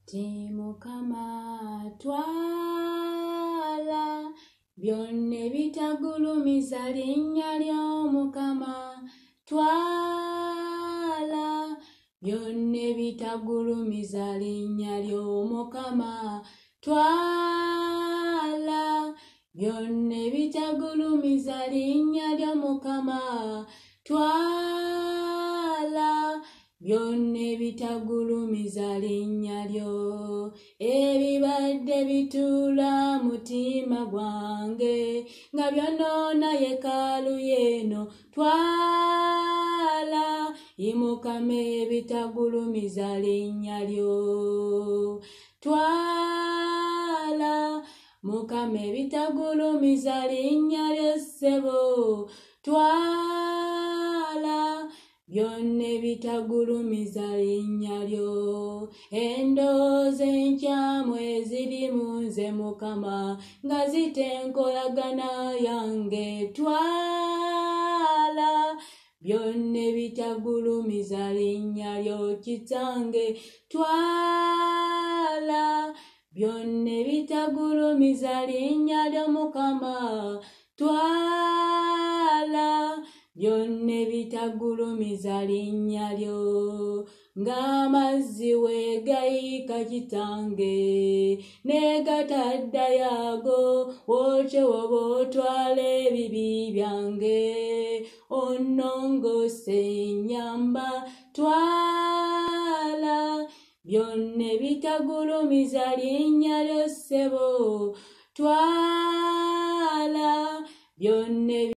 Mukama twala byonna ebitagulumiza linnya ly'Omukama twala byonna ebitagulumiza linnya ly'Omukama twala byonna ebitagulumiza linnya ly'Omukama twala byonna ebitagulumiza linnya lyo ebibadde bituula mutima gwange nga byonoona yeekaalu y'eno twala Mukama ebitagulumiza linnya lyo twala Mukama ebitagulumiza linnya lyo ssebo twala byonna ebitagulumiza linnya lyo endowooza enkyamu eziri mu nze Mukama nga zitenkolagana yange twala byonna ebitagulumiza linnya lyo Kitange twala byonna ebitagulumiza linnya lyo Mukama twala byonna ebitagulumiza linnya lyo ng'amazzi weegayiika Kitange neegataddayo ago wotyo woba otwala ebibi byange onnongose nnyamba twala byonna ebitagulumiza linnya lyo ssebo twala byonna